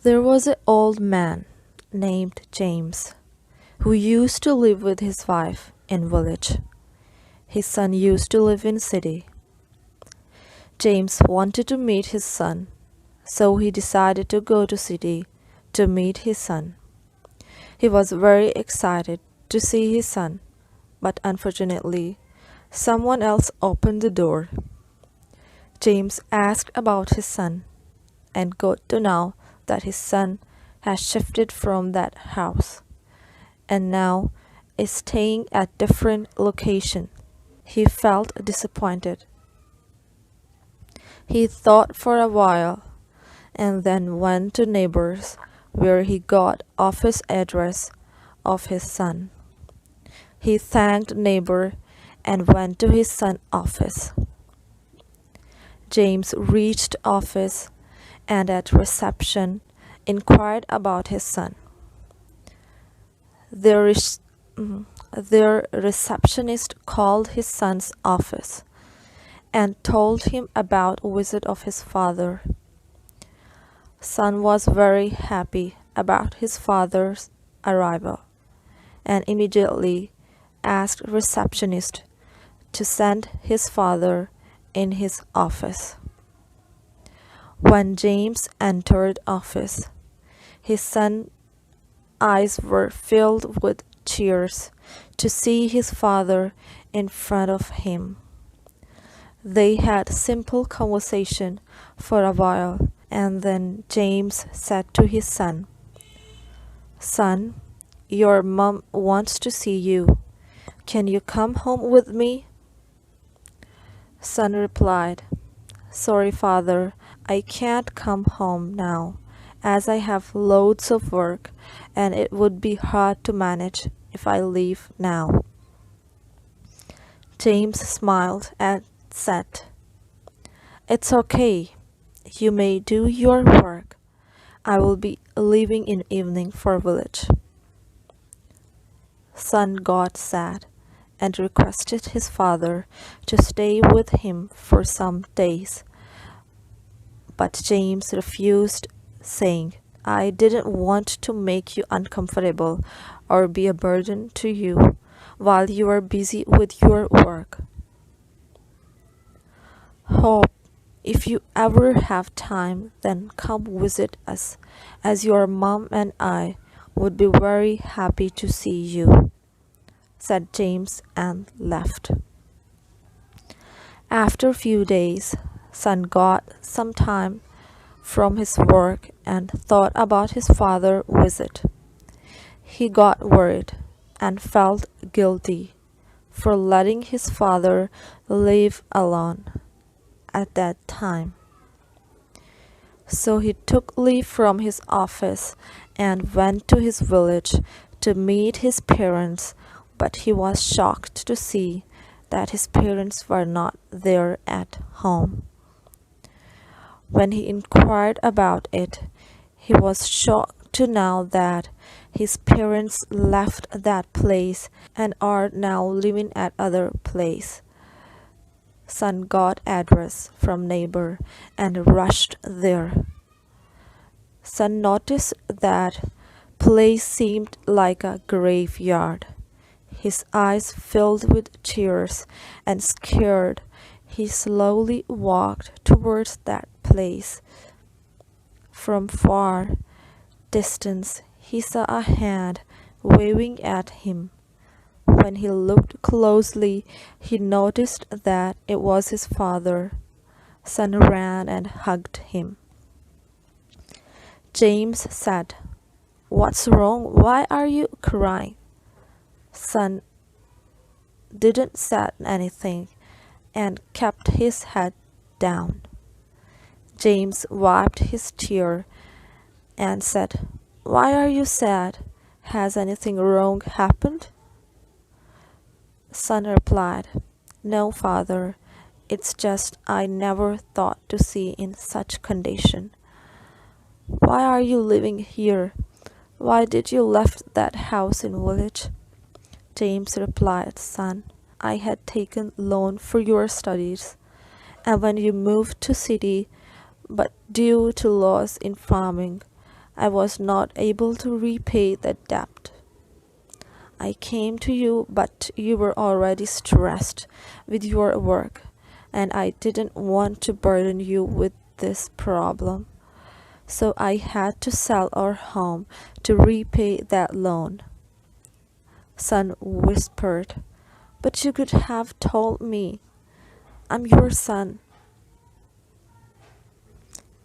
There was an old man named James who used to live with his wife in village. His son used to live in city. James wanted to meet his son, so he decided to go to city to meet his son. He was very excited to see his son, but unfortunately, someone else opened the door. James asked about his son and got to know that his son has shifted from that house and now is staying at different location. He felt disappointed. He thought for a while and then went to neighbors where he got office address of his son. He thanked neighbor and went to his son office. James reached office and at reception inquired about his son. Their, their receptionist called his son's office and told him about a visit of his father. Son was very happy about his father's arrival and immediately asked receptionist to send his father in his office. When James entered office, his son's eyes were filled with tears to see his father in front of him. They had simple conversation for a while, and then James said to his son, "Son, your mom wants to see you. Can you come home with me?" Son replied, "Sorry, father, I can't come home now, as I have loads of work and it would be hard to manage if I leave now." James smiled and said, "It's okay. You may do your work. I will be leaving in evening for village." Son got sad and requested his father to stay with him for some days. But James refused, saying, "I didn't want to make you uncomfortable or be a burden to you while you are busy with your work. Hope if you ever have time, then come visit us, as your mom and I would be very happy to see you," said James and left. After a few days, son got some time from his work and thought about his father's visit. He got worried and felt guilty for letting his father live alone at that time. So he took leave from his office and went to his village to meet his parents, but he was shocked to see that his parents were not there at home. When he inquired about it, he was shocked to know that his parents left that place and are now living at other place. Son got address from neighbor and rushed there. Son noticed that place seemed like a graveyard. His eyes filled with tears and scared, he slowly walked towards that place. From far distance, he saw a hand waving at him. When he looked closely, he noticed that it was his father. Son ran and hugged him. James said, "What's wrong? Why are you crying?" Son didn't say anything and kept his head down. James wiped his tear and said, "Why are you sad? Has anything wrong happened?" Son replied, "No, father, it's just I never thought to see in such condition." "Why are you living here? Why did you left that house in village?" James replied, "Son, I had taken loan for your studies, and when you moved to city, but due to loss in farming, I was not able to repay the debt. I came to you, but you were already stressed with your work, and I didn't want to burden you with this problem. So I had to sell our home to repay that loan. Son whispered, but you could have told me. I'm your son.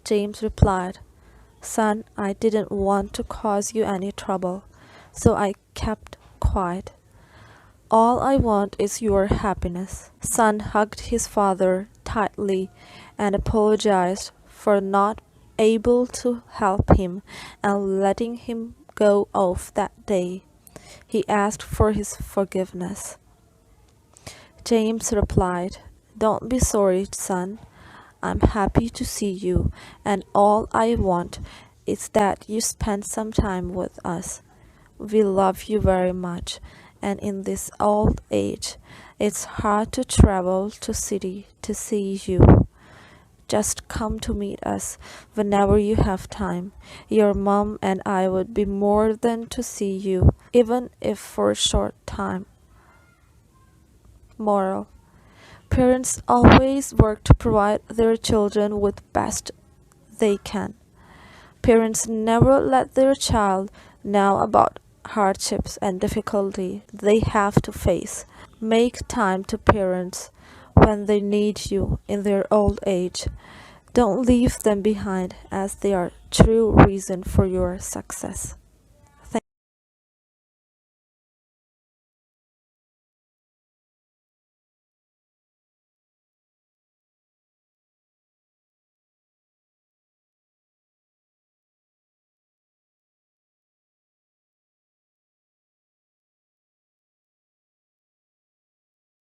James replied, Son, I didn't want to cause you any trouble, so I kept quiet. All I want is your happiness. Son hugged his father tightly and apologized for not able to help him and letting him go off that day. He asked for his forgiveness. James replied, Don't be sorry, son. I'm happy to see you, and all I want is that you spend some time with us. We love you very much, and in this old age, it's hard to travel to city to see you. Just come to meet us whenever you have time. Your mom and I would be more than to see you, even if for a short time. Moral: Parents always work to provide their children with best they can. Parents never let their child know about hardships and difficulty they have to face. Make time to parents when they need you in their old age. Don't leave them behind, as they are true reason for your success.